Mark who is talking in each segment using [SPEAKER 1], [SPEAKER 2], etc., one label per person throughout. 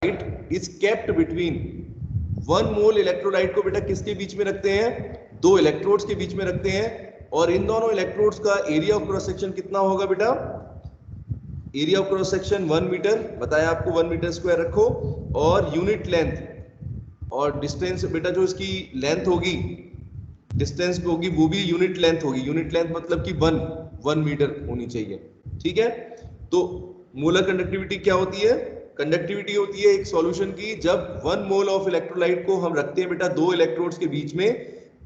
[SPEAKER 1] Is kept between 1 mole electrolyte को बेटा किसके बीच में रखते हैं, 2 इलेक्ट्रोड्स के बीच में रखते हैं, और इन दोनों इलेक्ट्रोड्स का एरिया ऑफ क्रॉस सेक्शन कितना होगा बेटा, area of cross section 1 metre बताया आपको, 1 मीटर स्क्वायर रखो, और यूनिट लेंथ और डिस्टेंस बेटा जो इसकी लेंथ होगी, डिस्टेंस होगी वो भी यूनिट लेंथ होगी, यूनिट लेंथ मतलब कि 1 मीटर होनी चाहिए, ठीक है। तो मोलर कंडक्टिविटी क्या होती है, कंडक्टिविटी होती है एक सॉल्यूशन की जब 1 मोल ऑफ इलेक्ट्रोलाइट को हम रखते हैं बेटा 2 इलेक्ट्रोड्स के बीच में,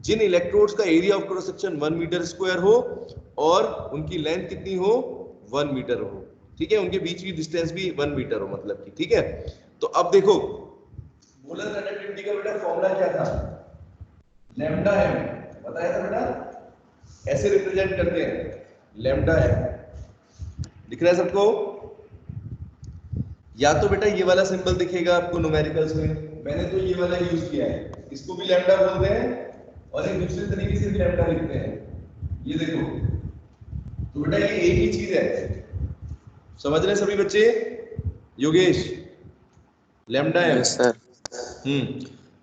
[SPEAKER 1] जिन इलेक्ट्रोड्स का area of cross section 1 metre square हो और उनकी लेंथ कितनी हो, 1 मीटर हो, ठीक है, उनके बीच की डिस्टेंस भी 1 मीटर हो मतलब कि, ठीक है। तो अब देखो मोलर कंडक्टिविटी का बेटा फॉर्मूला क्या था, लैम्डा एम बताया था बेटा, ऐसे रिप्रेजेंट करते हैं, लैम्डा एम दिख रहा है सबको, या तो बेटा ये वाला सिंबल दिखेगा आपको न्यूमेरिकल्स में, मैंने तो ये वाला यूज किया है, इसको भी लैम्डा बोलते हैं और एक दूसरे तरीके से भी लैम्डा लिखते हैं, ये देखो, तो बेटा ये एक ही चीज है, समझ रहे हैं सभी बच्चे, योगेश, लैम्डा एम,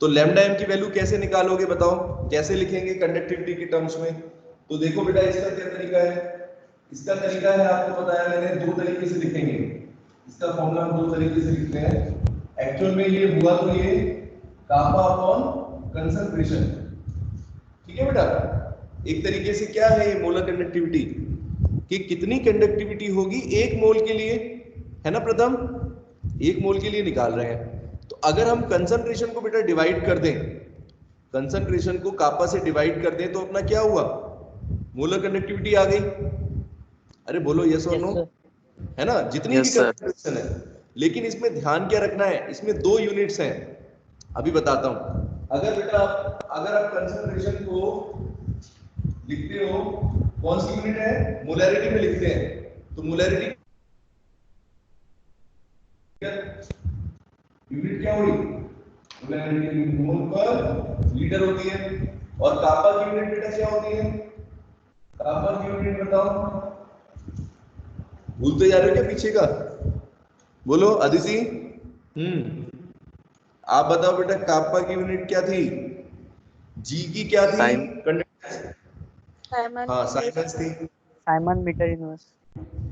[SPEAKER 1] तो लैम्डा एम की वैल्यू कैसे निकालोगे बताओ, कैसे लिखेंगे कंडक्टिविटी के टर्म्स में, तो देखो बेटा इसका क्या तरीका है, इसका तरीका है आपको बताया मैंने, 2 तरीके से लिखेंगे, इसका फॉर्मूला हम 2 तरीके से लिखते हैं, एक्चुअल में ये हुआ तो ये कापा अपॉन कंसंट्रेशन, ठीक है बेटा, एक तरीके से क्या है ये मोलर कंडक्टिविटी कि कितनी कंडक्टिविटी होगी 1 मोल के लिए, है ना प्रथम, 1 मोल के लिए निकाल रहे हैं, तो अगर हम कंसंट्रेशन को बेटा डिवाइड कर दें, कंसंट्रेशन को कापा से डिवाइड कर दें तो अपना क्या हुआ, मोलर कंडक्टिविटी आ गई, अरे बोलो यस और नो, है ना, जितनी भी कंसंट्रेशन है, लेकिन इसमें ध्यान क्या रखना है, इसमें 2 यूनिट्स हैं, अभी बताता हूं, अगर बेटा अगर आप कंसंट्रेशन को लिखते हो कौन सी यूनिट है, मोलैरिटी में लिखते हैं, तो मोलैरिटी यूनिट क्या हुई, मोलैरिटी मोल पर लीटर होती है, और कापा की यूनिट बेटा क्या होती है, कापा की यूनिट बताओ, भूलते जा रहे हो क्या पीछे का, बोलो अदिति, आप बताओ बेटा कापा की यूनिट क्या थी, जी की क्या थी, हाँ साइमन थी,
[SPEAKER 2] साइमन मीटर इनवर्स,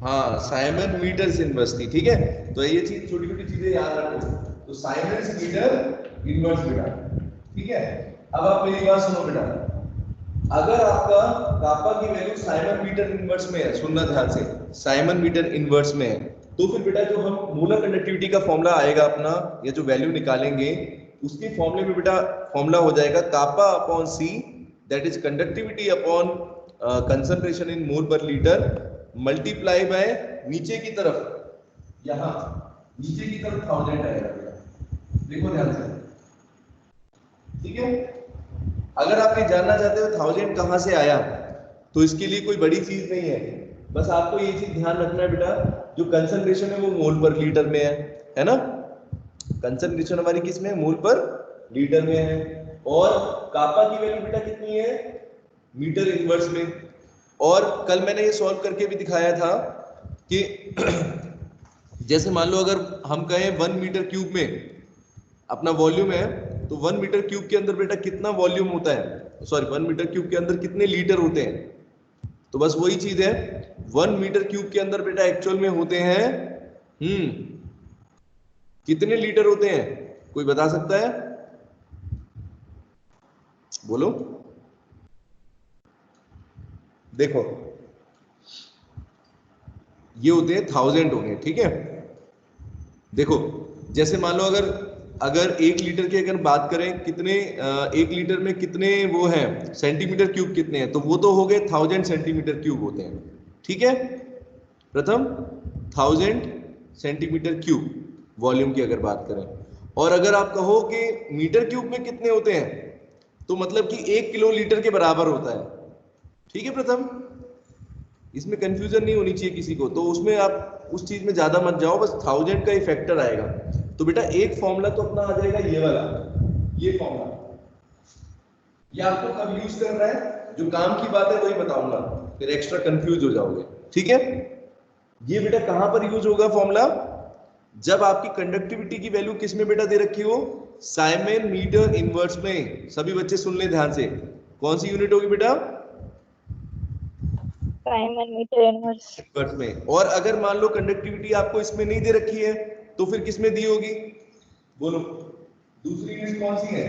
[SPEAKER 1] हाँ साइमन मीटर इनवर्स थी, ठीक है, तो ये चीज छोटी छोटी चीजें याद रखो, तो साइमन मीटर इनवर्स बेटा, ठीक है। अब आप मेरी बात सुनो बेटा, अगर आपका कापा की वैल्यू साइमन मीटर इनवर्स में है, सुनना ध्यान से, साइमन मीटर इनवर्स में है, तो फिर बेटा जो हम मोलर कंडक्टिविटी का फॉर्मूला आएगा अपना, या जो वैल्यू निकालेंगे उसके फॉर्मूले में बेटा फॉर्मूला हो जाएगा kappa upon C, that is conductivity upon concentration in mole per litre, multiply by नीचे की तरफ, यहां नीचे की तरफ 1000 आएगा, देखो ध्यान से, ठीक है। अगर आप ये जानना चाहते हो 1000 कहां से आया, तो इसके लिए कोई बड़ी चीज नहीं है, बस आपको ये चीज ध्यान रखना है बेटा, जो कंसंट्रेशन है वो मोल पर लीटर में है ना, कंसंट्रेशन हमारी किस में है, मोल पर लीटर में है, और कापा की वैल्यू बेटा कितनी है, मीटर इनवर्स में, और कल मैंने ये सॉल्व करके भी दिखाया था कि जैसे मान लो अगर हम कहें 1 मीटर क्यूब में अपना वॉल्यूम है, तो 1 मीटर क्यूब के अंदर बेटा कितना वॉल्यूम होता है, सॉरी 1 मीटर क्यूब के अंदर कितने लीटर होते हैं, तो बस वही चीज है, 1 मीटर क्यूब के अंदर बेटा एक्चुअल में होते हैं कितने लीटर होते हैं, कोई बता सकता है, बोलो, देखो ये होते हैं 1000 होंगे, ठीक है। देखो जैसे मान लो अगर 1 लीटर की अगर बात करें, कितने 1 लीटर में कितने वो हैं सेंटीमीटर क्यूब कितने हैं, तो वो तो हो गए 1000 सेंटीमीटर क्यूब होते हैं, ठीक है, प्रथम 1000 सेंटीमीटर क्यूब वॉल्यूम की अगर बात करें, और अगर आप कहो कि मीटर क्यूब में कितने होते हैं, तो मतलब कि 1 किलो लीटर के बराबर होता है, ठीक है प्रथम, इसमें कंफ्यूजन नहीं होनी चाहिए किसी को, तो उसमें आप उस चीज में ज्यादा मत जाओ, बस 1000 का ही फैक्टर आएगा, तो बेटा एक फॉर्मूला तो अपना आ जाएगा ये वाला, ये फॉर्मूला, ये आपको कब यूज करना है, जो काम की बात है वही बताऊंगा, फिर एक्स्ट्रा कंफ्यूज हो जाओगे, ठीक है। ये बेटा कहां पर यूज होगा फॉर्मूला, जब आपकी कंडक्टिविटी की वैल्यू किस में बेटा दे रखी हो, साइमन मीटर इनवर्स में। सभी बच्चे सुन ले ध्यान से, कौन सी यूनिट होगी बेटा?
[SPEAKER 2] Simon metre inverse.
[SPEAKER 1] इनवर्स में। और अगर मान लो कंडक्टिविटी आपको इसमें नहीं दे रखी है तो फिर किस में दी होगी? बोलो, दूसरी यूनिट कौन सी है?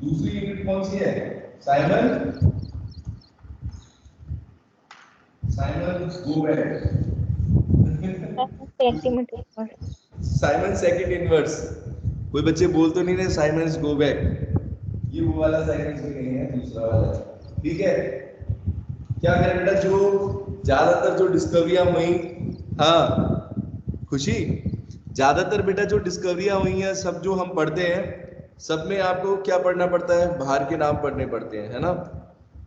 [SPEAKER 1] दूसरी यूनिट कौन सी है? Simon go back.
[SPEAKER 2] Centimetre inverse.
[SPEAKER 1] Simon second inverse. कोई बच्चे बोल तो नहीं रहे साइमन गो बैक? ये वो वाला साइमन भी नहीं है, दूसरा वाला। ठीक है, क्या करें बेटा, जो ज्यादातर जो डिस्कवरियां हुई, हाँ खुशी, ज्यादातर बेटा जो डिस्कवरियां हुई हैं सब जो हम पढ़ते हैं, सब में आपको क्या पढ़ना पड़ता है? बाहर के नाम पढ़ने पड़ते हैं, है ना।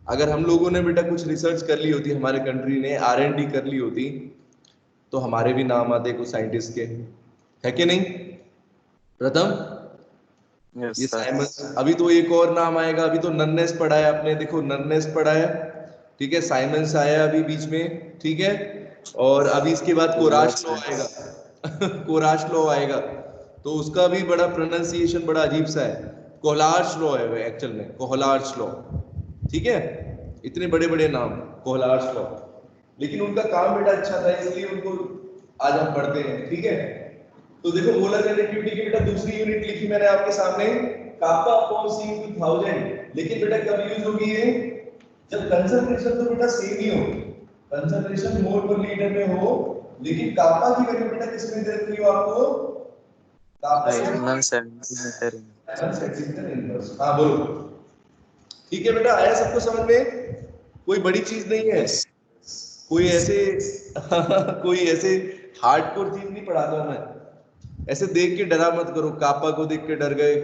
[SPEAKER 1] अगर हम लोगों ने बेटा कुछ रिसर्च कर ली होती, हमारे कंट्री ने R&D कर ली होती, तो हमारे भी नाम आते कुछ साइंटिस्ट के, है कि नहीं? प्रथम ये साइमन, अभी तो एक और नाम आएगा, अभी तो नन्नेस पढ़ा है आपने, देखो नन्नेस पढ़ा है, ठीक है, साइमंस आया अभी बीच में, ठीक है, और अभी इसके बाद कोराश लॉ आएगा कोराश लॉ आएगा, तो उसका भी बड़ा प्रोनाउंसिएशन बड़ा अजीब सा है, कोहलार्श लॉ है एक्चुअल में, कोहलार्श लॉ, ठीक है, इतने बड़े बड़े नाम, कोहलार्श लॉ, लेकिन उनका काम बेटा अच्छा था इसलिए उनको आज हम पढ़ते हैं, ठीक है। तो देखो मोलर कंडक्टिविटी की बेटा दूसरी यूनिट लिखी मैंने आपके सामने, कापा अपॉन सी इंटू 1000, लेकिन बेटा कब यूज होगी ये? जब कंसंट्रेशन तो बेटा सेम ही हो, कंसंट्रेशन मोल पर लीटर में हो, लेकिन कापा की वैल्यू बेटा किस में दे रखी हो आपको? कापा सेंटीमीटर इनवर्स। हाँ बोलो, ठीक है बेटा, आया सबको समझ में? कोई बड़ी चीज नहीं है, कोई ऐसे कोई ऐसे हार्डकोर चीज नहीं पढ़ाता मैं, ऐसे देख के डरा मत करो, कापा को देख के डर गए,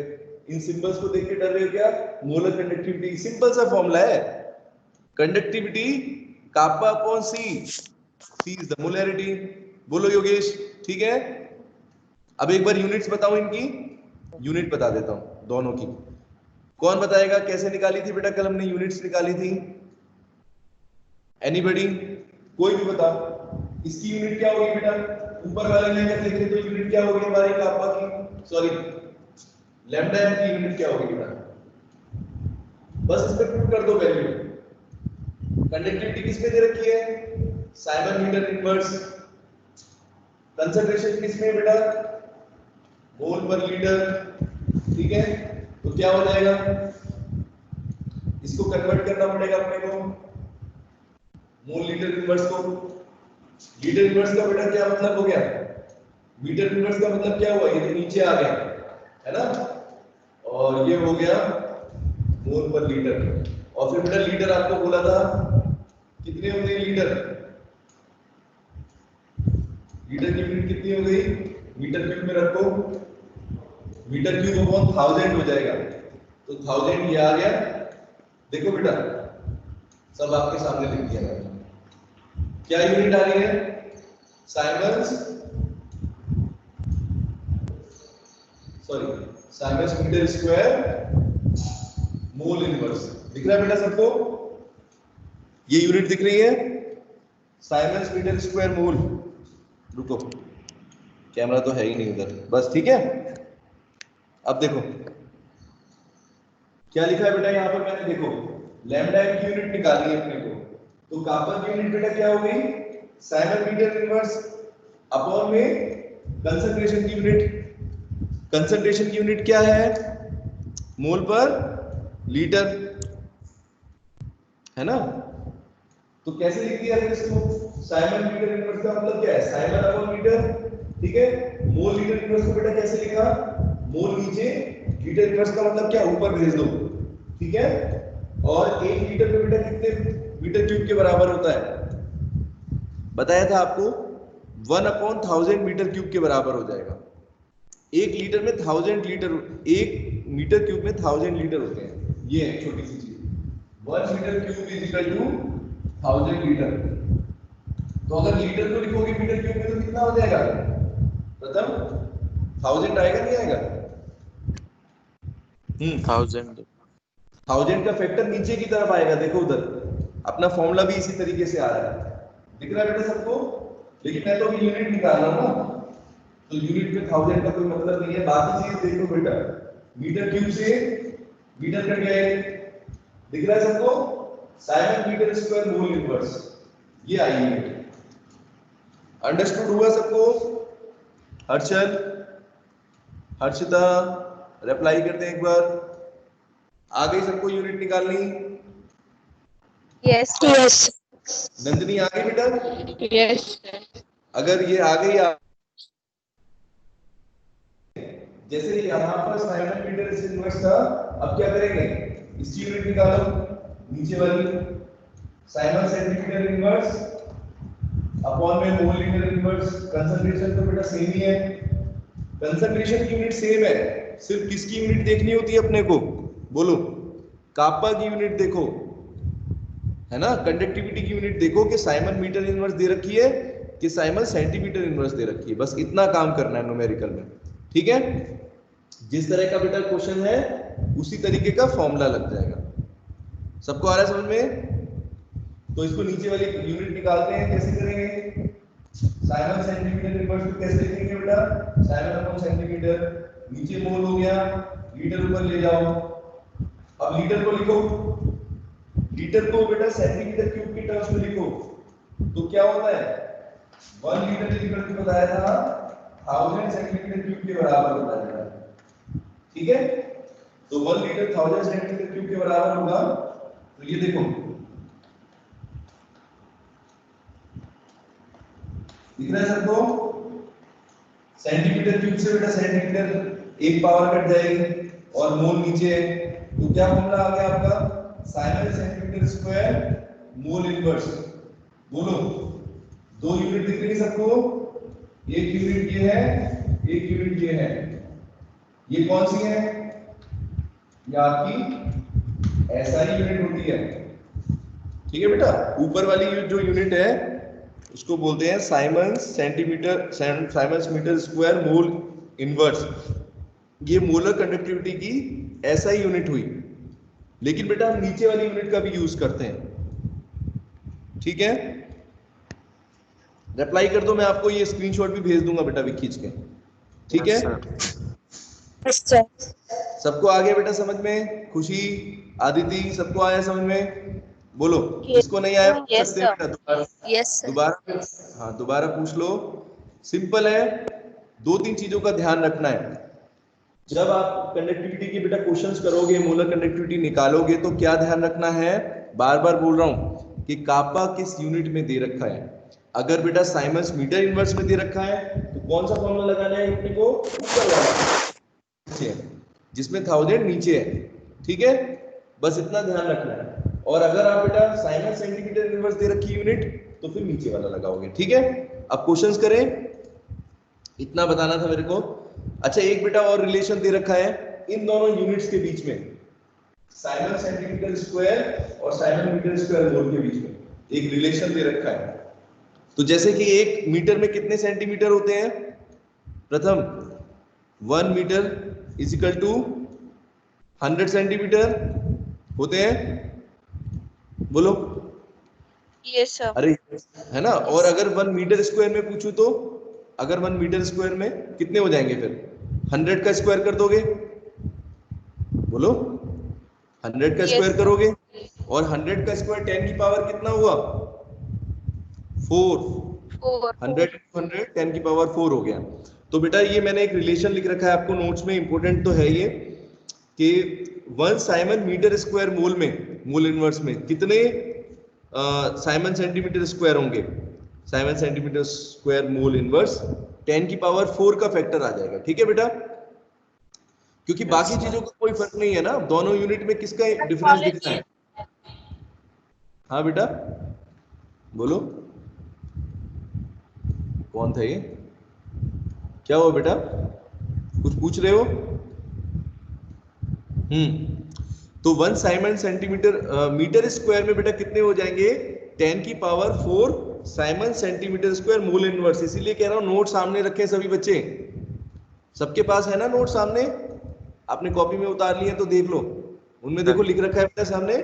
[SPEAKER 1] इन सिंबल्स को देख के डर रहे हो क्या? मोलर कंडक्टिविटी सिंपल सा फॉर्मूला है, conductivity kappa upon C, C is the molarity. बोलो योगेश, ठीक है। अब एक बार यूनिट्स बताओ, इनकी यूनिट बता देता हूं दोनों की। कौन बताएगा कैसे निकाली थी बेटा कल हमने यूनिट्स निकाली थी? एनीबॉडी, कोई भी बता, इसकी यूनिट क्या होगी बेटा? ऊपर वाले में अगर देखें तो यूनिट क्या होगी हमारी कापा की, सॉरी लैम्डा एम की यूनिट क्या होगी बेटा? बस इस पे पुट कर दो वैल्यू। कंडक्टिविटी किस पे दे रखी है? Simon metre inverse. कंसंट्रेशन किस में बेटा? मोल पर लीटर, ठीक है। तो क्या हो जाएगा, इसको कन्वर्ट करना पड़ेगा अपने को मोल लीटर इनवर्स को। लीटर इनवर्स का बेटा क्या मतलब हो गया? मीटर इनवर्स का मतलब क्या हुआ? ये तो नीचे आ गया है ना, और ये हो गया मोल पर लीटर। और फिर बेटा लीटर आपको बोला था कितने होते हैं लीटर? लीटर की यूनिट कितनी हो गई? मीटर क्यूब में रखो, मीटर क्यूब अपॉन 1000 हो जाएगा, तो 1000 ये आ गया। देखो बेटा सब आपके सामने लिख दिया मैंने, क्या यूनिट आ रही है? Siemens, sorry siemens metre square mole inverse. दिख रहा है बेटा सबको? ये यूनिट दिख रही है, साइमंस मीटर स्क्वायर मोल। रुको, कैमरा तो है ही नहीं उधर, बस ठीक है। अब देखो क्या लिखा है बेटा यहाँ पर मैंने, देखो लैम्डा एम की यूनिट निकाली है अपने को, तो कापर की यूनिट बेटा क्या हो गई? साइमन मीटर इनवर्स अपॉन में कंसंट्रेशन की यूनिट। कंसंट्रेशन की यूनिट क्या है? मोल पर लीटर, है ना। तो कैसे लिख दिया फिर इसको? साइमन मीटर इनवर्स का मतलब क्या है? साइमन अपॉन मीटर, ठीक है। मोल लीटर इनवर्स को बेटा कैसे लिखा? मोल नीचे, लीटर इनवर्स का मतलब क्या? ऊपर भेज दो, ठीक है। और 1 लीटर में बेटा कितने मीटर क्यूब के बराबर होता है? बताया था आपको 1/1000 मीटर क्यूब के बराबर हो जाएगा। 1 लीटर में 1000 लीटर, 1 मीटर क्यूब में 1000 लीटर होते हैं। ये है छोटी सी चीज, 1 metre cube is equal to 1000 litre. तो अगर लीटर को लिखोगे मीटर क्यूब में तो कितना हो जाएगा? प्रथम 1000 आएगा नहीं आएगा? 1000 का फैक्टर नीचे की तरफ आएगा, देखो उधर अपना फॉर्मूला भी इसी तरीके से आ रहा है, दिख रहा है बेटा सबको? लेकिन मैं तो यूनिट निकाल रहा हूँ ना, तो यूनिट में 1000 का कोई मतलब नहीं है। बाकी चीज देखो बेटा, मीटर क्यूब से मीटर कट गए, दिख रहा है सबको? Siemens metre square mole inverse, ये आई यूनिट। अंडरस्टूड हुआ सबको? हर्षल, हर्षिता, रिप्लाई करते हैं एक बार। आ गई सबको यूनिट निकालनी?
[SPEAKER 2] यस
[SPEAKER 3] यस
[SPEAKER 1] नंदिनी आ गई बेटा?
[SPEAKER 3] यस
[SPEAKER 1] अगर ये आ गई, जैसे यहाँ पर साइमन मीटर इनवर्स था, अब क्या करेंगे? इसकी यूनिट निकालो, नीचे वाली साइमन सेंटीमीटर इनवर्स अपॉन में मोल लीटर इनवर्स। कंसंट्रेशन तो बेटा सेम ही है, कंसंट्रेशन की यूनिट सेम है, सिर्फ किसकी यूनिट देखनी होती है अपने को? बोलो, कापा की यूनिट देखो, है ना? कंडक्टिविटी की यूनिट देखो कि साइमन मीटर इनवर्स दे रखी है कि साइमन सेंटीमीटर इनवर्स दे रखी है, बस इतना काम करना है न्यूमेरिकल में, ठीक है? जिस तरह का बेटा क्वेश्चन है उसी तरीके का फॉर्मूला लग जाएगा। सबको आ रहा है समझ में? तो इसको नीचे वाली यूनिट निकालते हैं, कैसे करेंगे? साइमन सेंटीमीटर इनवर्स को कैसे लिखेंगे बेटा? साइमन अपॉन सेंटीमीटर, नीचे मोल हो गया, लीटर ऊपर ले जाओ। अब लीटर को लिखो, लीटर को बेटा सेंटीमीटर क्यूब की टर्म्स में लिखो, तो क्या होता है? 1 लीटर लीटर को बताया था 1000 सेंटीमीटर क्यूब के बराबर होता है, ठीक है? तो 1 लीटर 1000 सेंटीमीटर क्यूब के बराबर होगा। तो ये देखो, दिख रहा है सबको? सेंटीमीटर क्यूब से बेटा सेंटीमीटर एक पावर कट जाएगी और मोल नीचे, तो क्या फॉर्मूला आ गया आपका? Simon centimetre square mole inverse. बोलो, दो यूनिट दिख रही है सबको? एक यूनिट ये है, एक यूनिट ये है। ये कौन सी है? ये आपकी एसआई यूनिट होती है, ठीक है बेटा? ऊपर वाली जो यूनिट है उसको बोलते हैं siemens centimetre, siemens metre square mole inverse. ये मोलर कंडक्टिविटी की एसआई यूनिट हुई, लेकिन बेटा हम नीचे वाली यूनिट का भी यूज करते हैं, ठीक है? रिप्लाई कर दो, मैं आपको ये स्क्रीनशॉट भी भेज दूंगा बेटा भी खींच के, ठीक है? सबको आ गया बेटा समझ में? खुशी, आदिति, सबको आया समझ में? बोलो, किसको नहीं आया पूछ सकते हैं बेटा दोबारा? दोबारा, हाँ दोबारा पूछ लो। सिंपल है, 2-3 चीजों का ध्यान रखना है जब आप कंडक्टिविटी के बेटा क्वेश्चंस करोगे, मोलर कंडक्टिविटी निकालोगे, तो क्या ध्यान रखना है? बार बार बोल रहा हूं कि कापा किस यूनिट में दे रखा है। अगर बेटा साइमन्स मीटर इनवर्स में दे रखा है तो कौन सा फॉर्मूला लगाना है अपने को? ऊपर वाला, जिसमें 1000 नीचे है, ठीक है? बस इतना ध्यान रखना है। और अगर आप बेटा साइमन सेंटीमीटर इनवर्स दे रखी यूनिट तो फिर नीचे वाला लगाओगे, ठीक है? अब क्वेश्चंस करें, इतना बताना था मेरे को। अच्छा, एक बेटा और रिलेशन दे रखा है इन दोनों यूनिट्स के बीच में, साइमन सेंटीमीटर स्क्वायर और साइमन मीटर स्क्वायर मोल के बीच में एक रिलेशन दे रखा है। तो जैसे कि 1 मीटर में कितने सेंटीमीटर होते हैं? प्रथम 1 metre is equal to 100 centimetre होते हैं, बोलो।
[SPEAKER 2] Yes sir.
[SPEAKER 1] अरे है ना? और अगर 1 मीटर स्क्वायर में पूछूं तो अगर 1 मीटर स्क्वायर में कितने हो जाएंगे? फिर 100 का स्क्वायर कर दोगे, बोलो 100 का स्क्वायर करोगे, और 100 का स्क्वायर 10 की पावर कितना हुआ? 4। 100 × 100 10 की पावर 4 हो गया। तो बेटा ये मैंने एक रिलेशन लिख रखा है आपको नोट्स में, इंपॉर्टेंट तो है ये, कि 1 साइमन मीटर स्क्वायर मोल में, मोल इनवर्स में कितने साइमन सेंटीमीटर स्क्वायर होंगे? Simon centimetre square mole inverse 10 की पावर 4 का फैक्टर आ जाएगा, ठीक है बेटा? क्योंकि बाकी चीजों का कोई फर्क नहीं है ना, दोनों यूनिट में किसका डिफरेंस दिखता है? हाँ बेटा बोलो, कौन था ये? क्या हुआ बेटा, कुछ पूछ रहे हो? तो 1 साइमन सेंटीमीटर मीटर स्क्वायर में बेटा कितने हो जाएंगे? 10 की power 4 Simon centimetre square mole inverse. इसीलिए कह रहा हूं नोट सामने रखें सभी बच्चे, सबके पास है ना नोट सामने? आपने कॉपी में उतार लिए तो देख लो, उनमें देखो लिख रखा है बेटा सामने,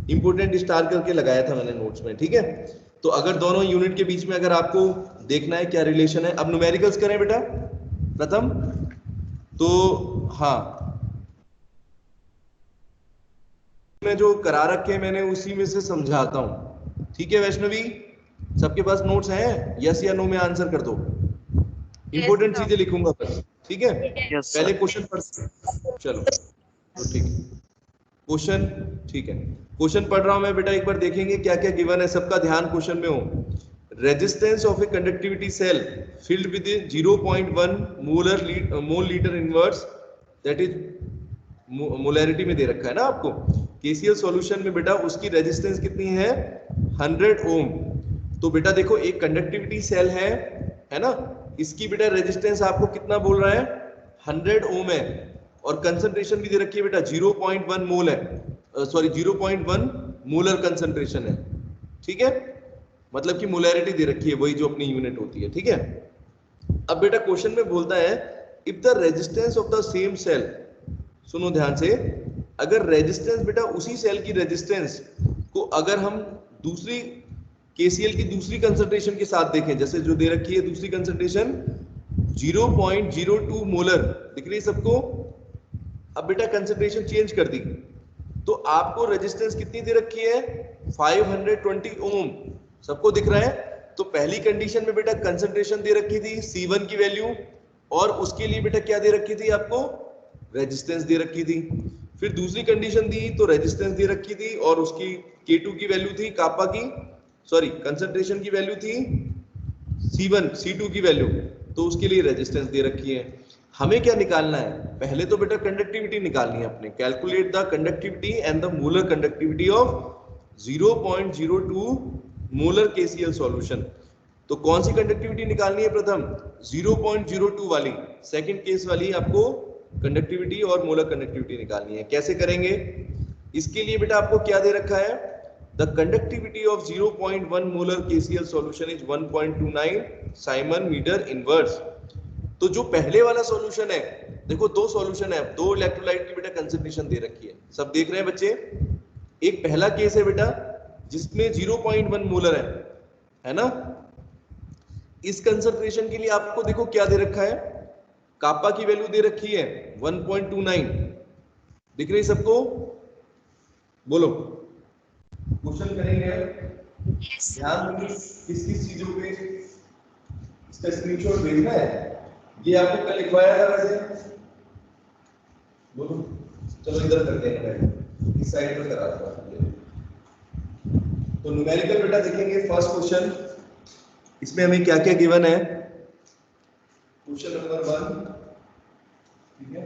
[SPEAKER 1] इंपोर्टेंट स्टार करके लगाया था मैंने नोट्स में, ठीक है? तो अगर दोनों यूनिट के बीच में अगर आपको देखना है क्या रिलेशन है। अब न्यूमेरिकल्स करें बेटा प्रथम। तो हाँ, मैं जो करा रखे मैंने उसी में से समझाता हूं, ठीक है वैष्णवी? सबके पास नोट्स हैं? यस या नो में आंसर कर दो,
[SPEAKER 2] यस
[SPEAKER 1] इंपॉर्टेंट
[SPEAKER 2] सर।
[SPEAKER 1] चीजें लिखूंगा बस, ठीक है?
[SPEAKER 3] Yes sir.
[SPEAKER 1] पहले क्वेश्चन पढ़, चलो तो ठीक है क्वेश्चन, ठीक है क्वेश्चन पढ़ रहा हूं मैं बेटा, एक बार देखेंगे क्या क्या गिवन है, सबका ध्यान क्वेश्चन में हो। Resistance of a conductivity cell filled with a 0.1 mole litre inverse, that is molarity में दे रखा है ना आपको। केसीएल सॉल्यूशन में बेटा उसकी रेजिस्टेंस कितनी है? 100 ओम। तो बेटा देखो एक कंडक्टिविटी सेल है ना, इसकी बेटा रेजिस्टेंस आपको कितना बोल रहा है? 100 ओम है, और कंसंट्रेशन भी दे रखी है बेटा 0.1 मोल है, सॉरी 0.1 मोलर कंसंट्रेशन है, ठीक है? मतलब कि मोलैरिटी दे रखी है, वही जो अपनी यूनिट होती है, ठीक है? अब बेटा क्वेश्चन में बोलता है if the resistance of the same cell, सुनो ध्यान से, अगर रेजिस्टेंस बेटा उसी सेल की रेजिस्टेंस को अगर हम दूसरी केसीएल की दूसरी कंसंट्रेशन के साथ देखें, जैसे जो दे रखी है दूसरी कंसंट्रेशन 0.02 मोलर दिख रही है सबको। अब बेटा कंसंट्रेशन चेंज कर दी तो आपको रेजिस्टेंस कितनी दे रखी है? 520 ओम, सबको दिख रहा है? तो पहली कंडीशन में बेटा कंसंट्रेशन दे रखी थी C1 की वैल्यू, और उसके लिए बेटा क्या दे रखी थी आपको? रेजिस्टेंस दे रखी थी। फिर दूसरी कंडीशन दी तो रेजिस्टेंस दे रखी थी और उसकी K2 की वैल्यू थी, कापा की, सॉरी कंसंट्रेशन की वैल्यू थी C1, C2 की वैल्यू, तो उसके लिए रेजिस्टेंस दे रखी है। हमें क्या निकालना है? पहले तो बेटा कंडक्टिविटी निकालनी है अपने, calculate the conductivity and the molar conductivity of 0.02 molar KCl solution. तो कौन सी कंडक्टिविटी निकालनी है प्रथम? 0.02 वाली, सेकंड केस वाली आपको कंडक्टिविटी और मोलर कंडक्टिविटी निकालनी है। कैसे करेंगे? इसके लिए बेटा आपको क्या दे रखा है? The conductivity of 0.1 molar KCl solution is 1.29 siemens metre inverse. तो जो पहले वाला सॉल्यूशन है, देखो दो सॉल्यूशन है, दो इलेक्ट्रोलाइट की बेटा कंसंट्रेशन दे रखी है, सब देख रहे हैं बच्चे? एक पहला केस है बेटा जिसमें 0.1 मोलर है ना? इस कंसंट्रेशन के लिए आपको देखो क्या दे रखा है? कापा की वैल्यू दे रखी है 1.29, दिख रही सबको? बोलो, क्वेश्चन करेंगे, ध्यान किस किस चीजों पे इसका स्क्रीनशॉट भेजना है। ये आपको कल लिखवाया था वैसे, बोलो। चलो इधर करते हैं पहले, इस साइड पर करा था। तो न्यूमेरिकल बेटा देखेंगे फर्स्ट क्वेश्चन, इसमें हमें क्या क्या गिवन है? क्वेश्चन नंबर 1, ठीक है,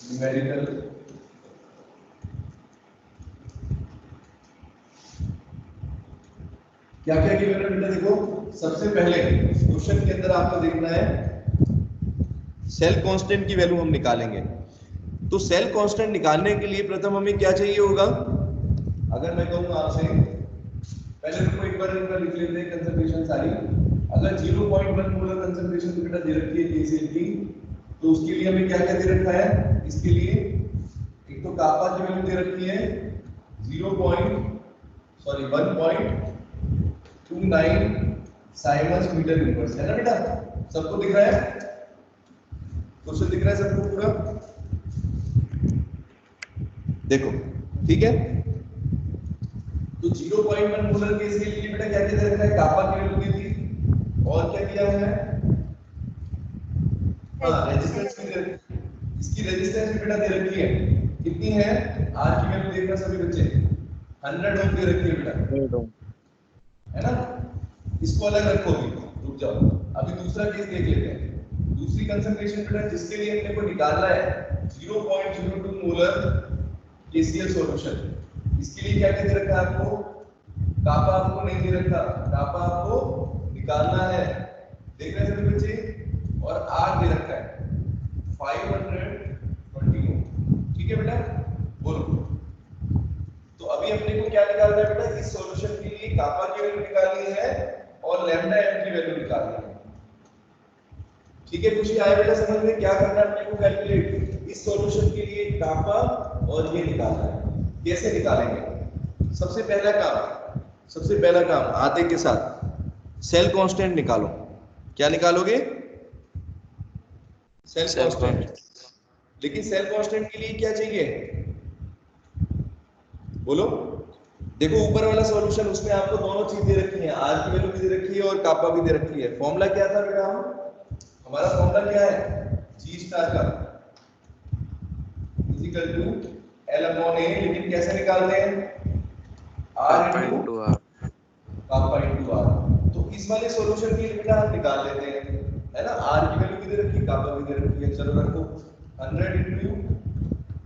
[SPEAKER 1] न्यूमेरिकल। क्या क्या गिवन है बेटा? देखो सबसे पहले क्वेश्चन के अंदर आपको देखना है सेल कांस्टेंट की वैल्यू हम निकालेंगे। तो सेल कांस्टेंट निकालने के लिए प्रथम हमें क्या चाहिए होगा? अगर मैं कहूँ आपसे, पहले तो एक बार इनका लिख लेते हैं कंसंट्रेशन सारी। अगर 0.1 मोलर कंसंट्रेशन बेटा दे रखी है केसीएल की, तो उसके लिए हमें क्या क्या दे रखा है? इसके लिए एक तो कापा की वैल्यू दे रखी है 1.29 साइमन्स मीटर इनवर्स, है ना बेटा? सबको दिख रहा है? क्वेश्चन दिख रहा है सबको पूरा? देखो ठीक है, तो 0.1 मोलर केस के लिए बेटा क्या क्या दे रखा है? कापा की वैल्यू दी थी, और क्या दिया है? हाँ, रेजिस्टेंस भी दे रखी है। इसकी रेजिस्टेंस भी बेटा दे रखी है, कितनी है? आर की वैल्यू देखना सभी बच्चे, 100 ओम दे रखी है बेटा, है ना? इसको अलग रखो, भी रुक जाओ, अभी दूसरा केस देख लेते हैं। दूसरी कंसंट्रेशन बेटा जिसके लिए अपने को निकालना है 0.02 मोलर केसीएल सॉल्यूशन, इसके लिए क्या क्या दे रखा है आपको? कापा आपको नहीं दे रखा, कापा आपको निकालना है, देख रहे हैं सभी बच्चे? और आर दे रखा है 520 ओम, ठीक है बेटा? बोलो। तो अभी अपने को क्या निकालना है बेटा? इस सॉल्यूशन के लिए कापा की वैल्यू निकालनी है और लैम्डा एम की वैल्यू निकालनी है, ठीक है? कुछ आया बेटा समझ में? क्या करना है अपने को? कैलकुलेट इस सॉल्यूशन के लिए कापा और ये निकालना है। कैसे निकालेंगे? सबसे पहला काम आते के साथ सेल कांस्टेंट निकालो। क्या निकालोगे? Cell constant. लेकिन सेल कांस्टेंट के लिए क्या चाहिए? बोलो। देखो ऊपर वाला सॉल्यूशन, उसमें आपको दोनों चीज दे रखी है, आर की वैल्यू भी दे रखी है और कापा भी दे रखी है। फॉर्मूला क्या था बेटा? हमारा फॉर्मूला क्या है? जी स्टार का equal to L upon A, लेकिन कैसे निकालते हैं? R into kappa into R. तो इस वाले सॉल्यूशन के लिए बेटा हम निकाल लेते हैं, है ना? आर की वैल्यू भी दे रखी है, कापा भी दे रखी है। चलो रखो 100 इनटू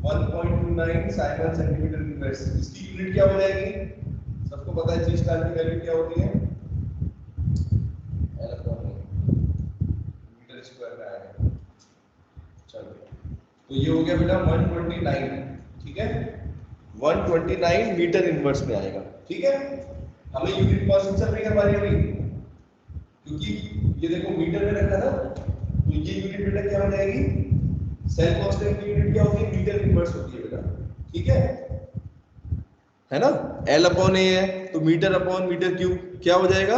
[SPEAKER 1] 1.29 साइमन सेंटीमीटर इनवर्स। इसकी यूनिट क्या हो जाएगी? सबको पता है जी स्टार की वैल्यू क्या होती है? एल अपॉन मीटर स्क्वायर में आएगा। चलो तो ये हो गया बेटा 129, ठीक है? 129 मीटर इनवर्स में आएगा, ठीक है? हमें यूनिट कौन चल रही है हमारी अभी? क्योंकि ये देखो मीटर में रखा था, तो ये यूनिट बेटा क्या हो जाएगी? सेल कांस्टेंट की यूनिट क्या होती है? मीटर इनवर्स होती है बेटा, ठीक है ना? L अपॉन ए है तो मीटर अपॉन मीटर क्यूब क्या हो जाएगा?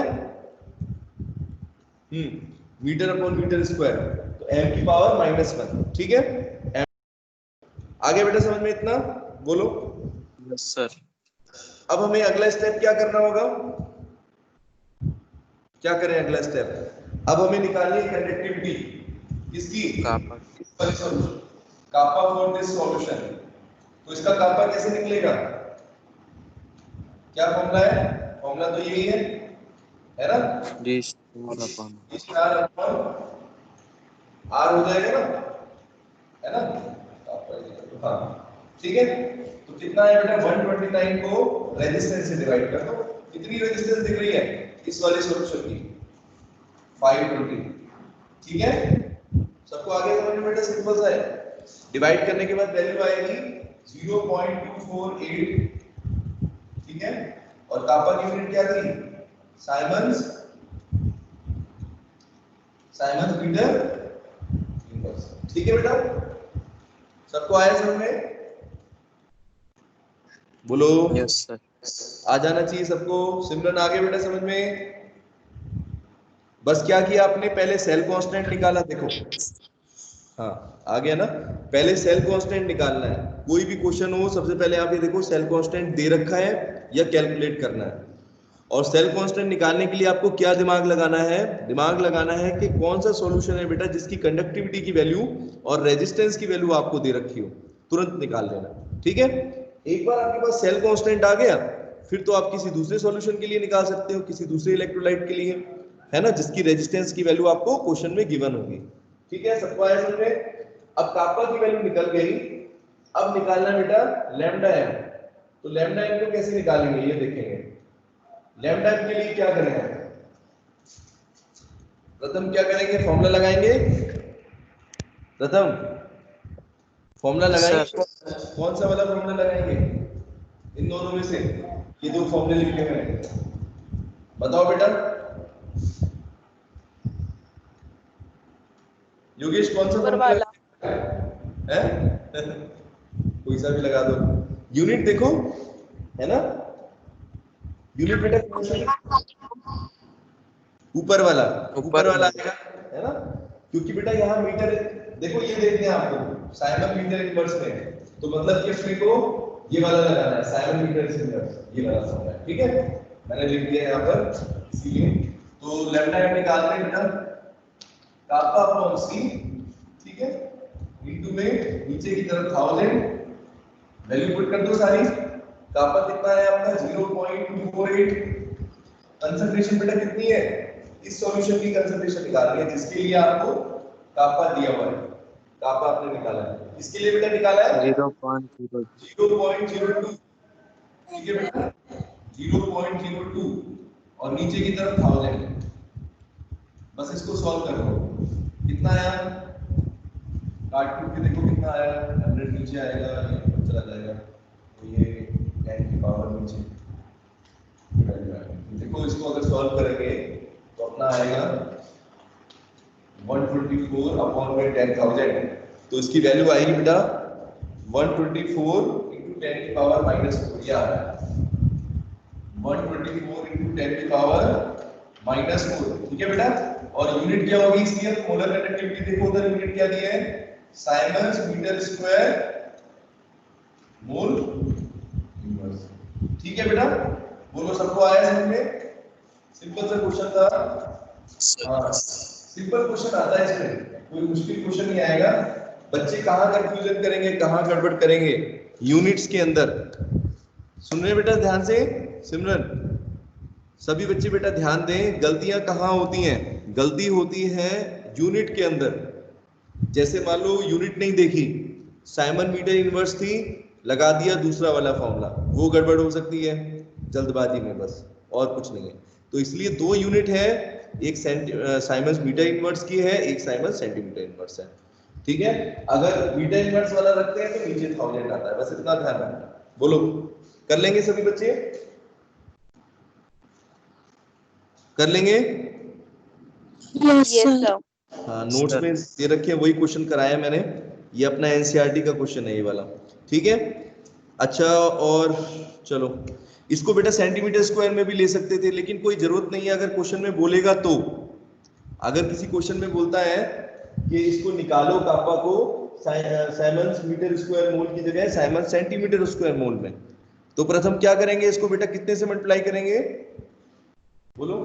[SPEAKER 1] मीटर अपॉन मीटर स्क्वायर, तो m की पावर -1, ठीक है? M। आगे बेटा समझ में इतना? बोलो।
[SPEAKER 3] Yes sir.
[SPEAKER 1] अब हमें अगला स्टेप क्या करना होगा? क्या करें अगला स्टेप? अब हमें निकालनी है कंडक्टिविटी किसकी?
[SPEAKER 3] कापा।
[SPEAKER 1] कापा फॉर दिस सॉल्यूशन। तो इसका कापा कैसे निकलेगा? क्या फॉर्मूला है? फॉर्मूला तो यही है ना?
[SPEAKER 3] G star upon
[SPEAKER 1] star upon R हो जाएगा ना, है ना? हाँ ठीक है। तो कितना है बेटा? 129 को रेजिस्टेंस से डिवाइड कर दो। कितनी रेजिस्टेंस दिख रही है इस वाले सॉल्यूशन की? 520, ठीक है? सबको आगे समझ में बेटा सिंपल सा है। डिवाइड करने के बाद वैल्यू आएगी 0.248, ठीक है? और कापा की यूनिट क्या थी? साइमंस मीटर इनवर्स, ठीक है बेटा? सबको आया समझ में? बोलो।
[SPEAKER 3] Yes sir.
[SPEAKER 1] आ जाना चाहिए सबको। सिमरन आगे बेटा समझ में? बस क्या किया आपने? पहले सेल कांस्टेंट निकाला, देखो हाँ आ गया ना? पहले सेल कांस्टेंट निकालना है। कोई भी क्वेश्चन हो सबसे पहले आप ये देखो सेल कांस्टेंट दे रखा है या कैलकुलेट करना है। और सेल कांस्टेंट निकालने के लिए आपको क्या दिमाग लगाना है? दिमाग लगाना है कि कौन सा सॉल्यूशन है बेटा जिसकी कंडक्टिविटी की वैल्यू और रेजिस्टेंस की वैल्यू आपको दे रखी हो, तुरंत निकाल लेना, ठीक है? एक बार आपके पास सेल कांस्टेंट आ गया, फिर तो आप किसी दूसरे सॉल्यूशन के लिए निकाल सकते हो, किसी दूसरे इलेक्ट्रोलाइट के लिए, है ना? जिसकी रेजिस्टेंस की वैल्यू आपको क्वेश्चन में गिवन होगी, ठीक है? सबको आया समझ में? अब कापा की वैल्यू निकल गई, अब निकालना है बेटा लैम्डा एम। तो लैम्डा एम को कैसे निकालेंगे ये देखेंगे। लैम्डा के लिए क्या करेंगे? प्रथम क्या करेंगे? फॉर्मूला लगाएंगे। प्रथम फॉर्मूला लगाएंगे। कौन सा वाला फॉर्मूला लगाएंगे इन दोनों में से? ये दो फॉर्मूले लिखे हुए हैं, बताओ बेटा। योगेश कौन सा
[SPEAKER 2] ऊपर
[SPEAKER 1] फॉर्मूला
[SPEAKER 2] वाला।
[SPEAKER 1] है? कोई सा भी लगा दो। यूनिट देखो, है ना? यूनिट बेटा कौन सा? ऊपर वाला आएगा, है ना? क्योंकि बेटा यहाँ मीटर देखो, ये देखते हैं आपको साइमन मीटर इनवर्स में, तो मतलब कि अपने को ये वाला लगाना है साइमन मीटर इनवर्स, ये वाला समझना है, ठीक है? मैंने लिख दिया यहाँ पर इसीलिए। तो लैम्डा एम निकालते हैं बेटा कापा अपॉन सी, ठीक है? इनटू में नीचे की तरफ 1000 वैल्यू पुट कर दो सारी। कापा कितना है आपका? 0.248। कंसंट्रेशन बेटा कितनी है? इस सॉल्यूशन की कंसंट्रेशन निकालनी है जिसके लिए आपको कापा दिया हुआ है। कापा आपने निकाला है, इसके लिए बेटा निकाला है 0.02, ठीक है बेटा? 0.02 और नीचे की तरफ 1000। बस इसको सॉल्व कर लो। कितना आया? काट के देखो कितना आया। 100 नीचे आएगा, ये ऊपर चला जाएगा, तो ये 10 की पावर नीचे। देखो इसको अगर सॉल्व करेंगे तो अपना आएगा 124 अपॉन में 10,000। तो इसकी वैल्यू आएगी बेटा 124 इंटू 10 की पावर -4। 124 इंटू 10 की पावर -4, ठीक है बेटा। और यूनिट क्या होगी इसकी? मोलर कंडक्टिविटी देखो उधर यूनिट क्या दी है, siemens metre square mole inverse, ठीक है बेटा। बोलो सबको आया समझ में? सिंपल सा क्वेश्चन था। हाँ सिंपल क्वेश्चन आता है इसमें, कोई मुश्किल क्वेश्चन नहीं आएगा। बच्चे कहाँ कंफ्यूजन करेंगे, कहाँ गड़बड़ करेंगे यूनिट्स के अंदर। सुन रहे बेटा ध्यान से? सिमरन सभी बच्चे बेटा ध्यान दें, गलतियां कहाँ होती हैं? गलती होती है यूनिट के अंदर। जैसे मान लो यूनिट नहीं देखी, साइमन मीटर इनवर्स थी, लगा दिया दूसरा वाला फॉर्मूला, वो गड़बड़ हो सकती है जल्दबाजी में, बस और कुछ नहीं है। तो इसलिए दो यूनिट है, एक साइमन मीटर इनवर्स की है, एक साइमन सेंटीमीटर इनवर्स है, ठीक है। अगर मीटर इनवर्स वाला रखते हैं तो नीचे 1000 आता है, बस इतना ध्यान रखना। बोलो कर लेंगे सभी बच्चे? कर लेंगे?
[SPEAKER 2] Yes, sir.
[SPEAKER 1] हाँ नोट्स में दे रखे हैं, वही क्वेश्चन कराया मैंने, ये अपना एनसीईआरटी का क्वेश्चन है ये वाला, ठीक है। अच्छा और चलो, इसको बेटा सेंटीमीटर स्क्वायर में भी ले सकते थे, लेकिन कोई जरूरत नहीं है अगर क्वेश्चन में बोलेगा तो। अगर किसी क्वेश्चन में बोलता है कि इसको निकालो कापा को साइमंस मीटर स्क्वायर मोल की जगह साइमंस सेंटीमीटर स्क्वायर मोल में, तो प्रथम क्या करेंगे इसको बेटा, कितने से मल्टीप्लाई करेंगे? बोलो,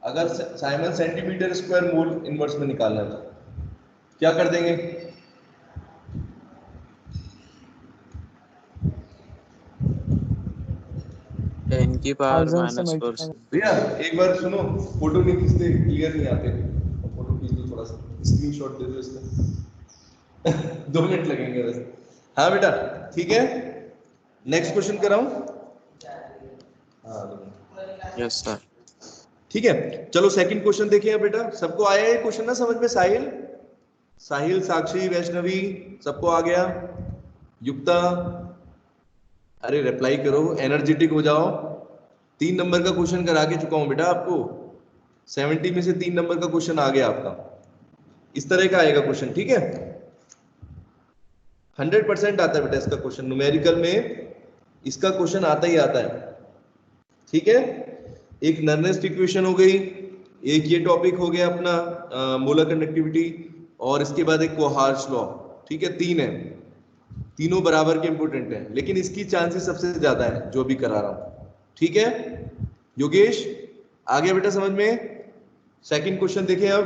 [SPEAKER 1] अगर Simon centimetre square mole inverse में निकालना है तो क्या कर देंगे?
[SPEAKER 3] टेन की पावर -4
[SPEAKER 1] भैया एक बार सुनो, फोटो नहीं खींचते, क्लियर नहीं आते, फोटो खींच दो थोड़ा सा, स्क्रीनशॉट दे दो इसका 2 मिनट लगेंगे बस। हाँ बेटा ठीक है, नेक्स्ट क्वेश्चन कराऊं? हाँ
[SPEAKER 3] यस सर।
[SPEAKER 1] ठीक है, चलो सेकंड क्वेश्चन देखिए बेटा। सबको आया ये क्वेश्चन ना समझ में? साहिल, साहिल, साक्षी, वैष्णवी, सबको आ गया? युक्ता, अरे रिप्लाई करो, एनर्जेटिक हो जाओ। 3 नंबर का क्वेश्चन करा के चुका हूं बेटा आपको, 70 में से 3 नंबर का क्वेश्चन आ गया आपका, इस तरह का आएगा क्वेश्चन, ठीक है। 100% आता है बेटा इसका क्वेश्चन, न्यूमेरिकल में इसका क्वेश्चन आता ही आता है, ठीक है। एक नर्नेस्ट इक्वेशन हो गई, एक ये टॉपिक हो गया अपना मोलर कंडक्टिविटी, और इसके बाद एक कोहार्ट्स लॉ, ठीक है। 3 है, तीनों बराबर के इंपोर्टेंट है, लेकिन इसकी चांसेस सबसे ज्यादा है जो भी करा रहा हूं, ठीक है। योगेश आ गया बेटा समझ में? सेकंड क्वेश्चन देखें अब।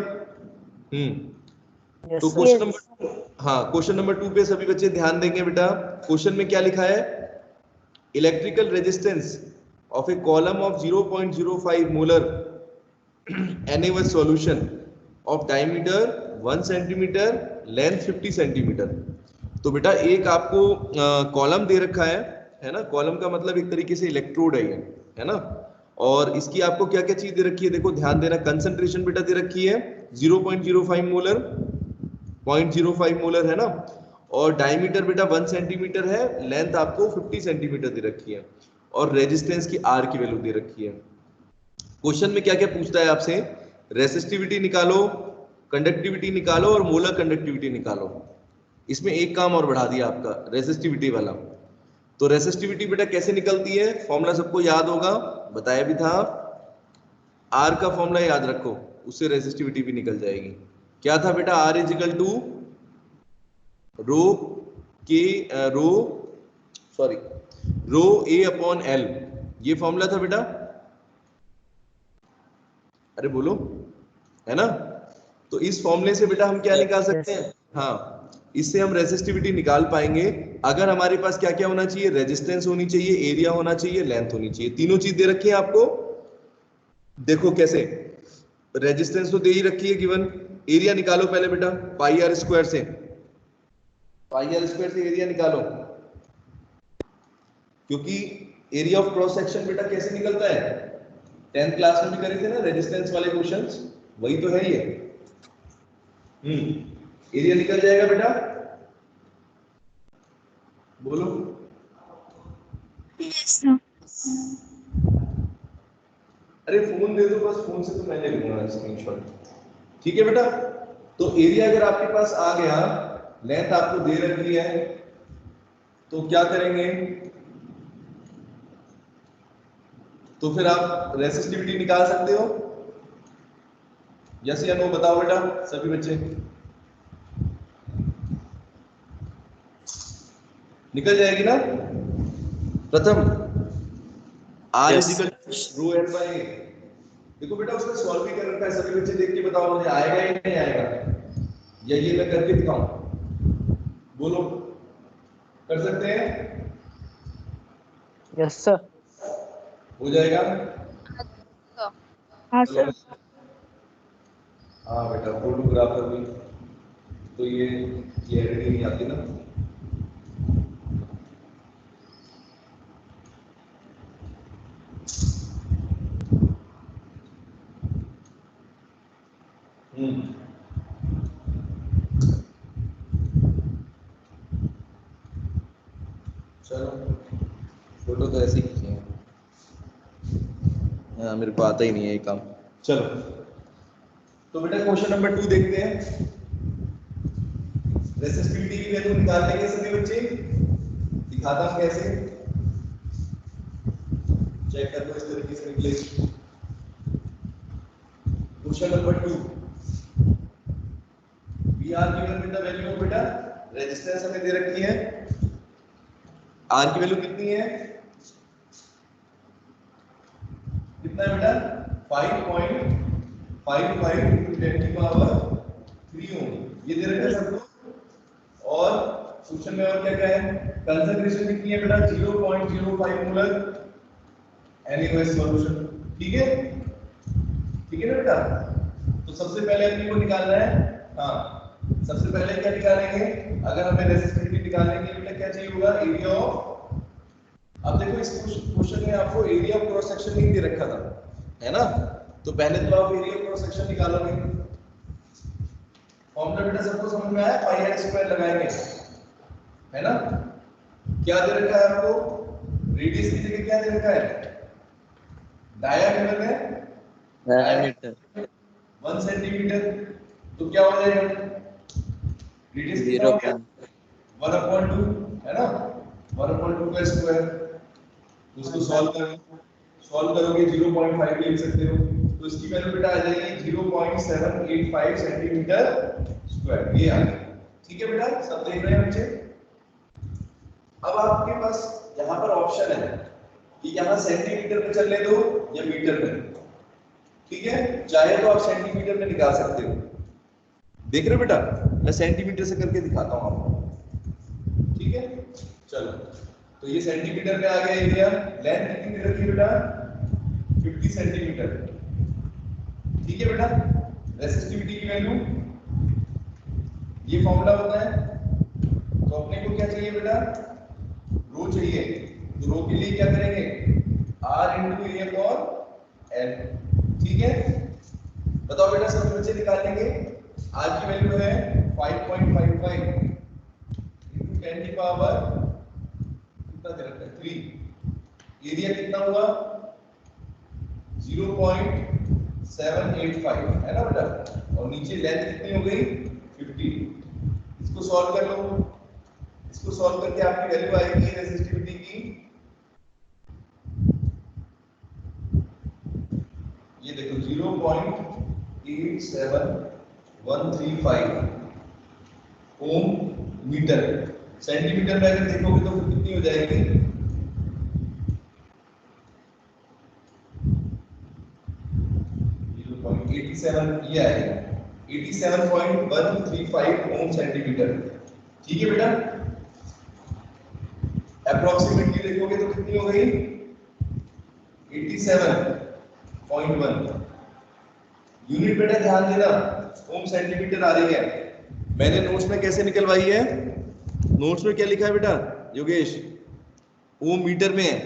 [SPEAKER 1] तो क्वेश्चन नंबर, हाँ क्वेश्चन नंबर 2 पे सभी बच्चे ध्यान देंगे बेटा। क्वेश्चन में क्या लिखा है? Electrical resistance of a column of 0.05 molar NaOH solution of diameter 1 centimeter, length 50 centimeter। तो बेटा एक आपको कॉलम दे रखा है ना, कॉलम का मतलब एक तरीके से इलेक्ट्रोड है ये, है ना। और इसकी आपको क्या क्या चीज दे रखी है, देखो ध्यान देना। कंसंट्रेशन बेटा दे रखी है 0.05 मोलर, 0.05 मोलर है ना, और डायमीटर बेटा 1 सेंटीमीटर है, लेंथ आपको 50 सेंटीमीटर दे रखी है, और रेजिस्टेंस की आर की वैल्यू दे रखी है। क्वेश्चन में क्या क्या पूछता है आपसे? रेसिस्टिविटी निकालो, कंडक्टिविटी निकालो, और मोलर कंडक्टिविटी निकालो। इसमें एक काम और बढ़ा दिया आपका, रेसिस्टिविटी वाला। तो रेसिस्टिविटी बेटा कैसे निकलती है? फॉर्मूला सबको याद होगा, बताया भी था। आर का फॉर्मूला याद रखो, उससे रेसिस्टिविटी भी निकल जाएगी। क्या था बेटा? आर इज इक्वल टू रो के रो ए अपॉन एल, ये फॉर्मूला था बेटा। अरे बोलो, है ना। तो इस फॉर्मूले से बेटा हम क्या निकाल सकते हैं? हाँ, इससे हम रेसिस्टिविटी निकाल पाएंगे। अगर हमारे पास क्या क्या होना चाहिए? रेजिस्टेंस होनी चाहिए, एरिया होना चाहिए, लेंथ होनी चाहिए। तीनों चीज दे रखी है आपको, देखो कैसे। रेजिस्टेंस तो दे ही रखी है गिवन, एरिया निकालो पहले बेटा, पाई आर स्क्वायर से, पाई आर स्क्वायर से एरिया निकालो, क्योंकि एरिया ऑफ क्रॉस सेक्शन बेटा कैसे निकलता है? 10th क्लास में भी करे थे ना रेजिस्टेंस वाले क्वेश्चंस, वही तो है ये। एरिया निकल जाएगा बेटा, बोलो।
[SPEAKER 2] Yes, sir.
[SPEAKER 1] अरे फोन दे दो बस, फोन से तो मैं ले लूंगा स्क्रीनशॉट, ठीक है बेटा। तो एरिया अगर आपके पास आ गया, लेंथ आपको दे रखी है, तो क्या करेंगे? तो फिर आप रेसिस्टिविटी निकाल सकते हो। यस या नो बताओ बेटा सभी बच्चे। निकल जाएगी ना। प्रथम R
[SPEAKER 3] Yes.
[SPEAKER 1] Is equal rho N by A. देखो बेटा उसने सॉल्व भी कर रखा है, सभी बच्चे देख के बताओ मुझे आएगा या नहीं आएगा, या ये मैं करके दिखाऊं, बोलो कर सकते हैं?
[SPEAKER 4] Yes sir.
[SPEAKER 1] हो जाएगा।
[SPEAKER 2] हाँ
[SPEAKER 1] चलो।
[SPEAKER 2] सर।
[SPEAKER 1] हाँ बेटा फोटोग्राफर भी तो ये क्लियरिटी नहीं आती ना। चलो फोटो तो ऐसे ही खींचे हैं। हाँ मेरे को आता ही नहीं है ये काम। चलो तो बेटा क्वेश्चन नंबर 2 देखते हैं। रेसिस्टिविटी की वैल्यू निकालने के सभी बच्चे दिखाता हूं कैसे, चेक कर लो इस तरीके से निकले। Question number 2, we are given with the value of बेटा रेजिस्टेंस हमें दे रखी है, आर की वैल्यू कितनी है, कितना है बेटा 5.55 into 10 की पावर 3 ओम, ये दे रखा है सबको। और क्वेश्चन में और क्या क्या है, कंसंट्रेशन कितनी है बेटा 0.05 मोलर NaOH सॉल्यूशन। ठीक है ना बेटा। तो सबसे पहले अपने को निकालना है, हाँ सबसे पहले क्या निकालेंगे, अगर हमें रेसिस्टिविटी निकालने के लिए बेटा क्या चाहिए होगा, एरिया ऑफ। अब देखो इस क्वेश्चन में आपको एरिया ऑफ क्रॉस सेक्शन नहीं दे रखा था, है ना, तो पहले तो आप एरिया ऑफ क्रॉस सेक्शन निकालोगे। फॉर्मूला बेटा सबको समझ में आया, पाई आर स्क्वायर लगाएंगे, है ना। क्या दे रखा है आपको, रेडियस की जगह क्या दे रखा है, डायमीटर में
[SPEAKER 3] Diameter
[SPEAKER 1] 1 सेंटीमीटर, तो क्या हो जाएगा रेडियस कितना हो गया 1/2, है ना, 1/2 का स्क्वायर। उसको सॉल्व करोगे 0.5 लिख सकते हो, तो इसकी वैल्यू बेटा आ जाएगी 0.785 सेंटीमीटर स्क्वायर, ये आ गया। ठीक है बेटा, सब देख रहे हैं बच्चे। अब आपके पास यहाँ पर ऑप्शन है कि यहाँ सेंटीमीटर में चलने दो या मीटर में। ठीक है, चाहे तो आप सेंटीमीटर में निकाल सकते हो, देख रहे हो बेटा, मैं सेंटीमीटर से करके दिखाता हूँ आपको। ठीक है चलो, तो ये सेंटीमीटर में आ गया एरिया। लेंथ कितनी दे रखी है बेटा 50 सेंटीमीटर। ठीक है बेटा, रेसिस्टिविटी की वैल्यू ये फॉर्मूला होता है, तो अपने को क्या चाहिए बेटा, रो चाहिए, तो रो के लिए क्या करेंगे, R into A upon L। ठीक है, बताओ बेटा सब बच्चे निकालेंगे। R की वैल्यू है 5.55 into 10 की पावर कितना दे रखा है 3। एरिया कितना हुआ 0.785, है ना बेटा, और नीचे लेंथ कितनी हो गई 50। इसको सॉल्व कर लो, इसको सॉल्व करके आपकी वैल्यू आएगी रेसिस्टिविटी की, ये देखो 0.87135 ओम मीटर। सेंटीमीटर में अगर देखोगे तो कितनी हो जाएगी 0.87, ये आएगा 87.135 ओम सेंटीमीटर। ठीक है बेटा, अप्रोक्सीमेटली देखोगे तो कितनी हो गई 87.1। यूनिट बेटा ध्यान देना, ओम सेंटीमीटर आ रही है। मैंने नोट्स में कैसे निकलवाई है, नोट्स में क्या लिखा है बेटा योगेश, ओम मीटर में है।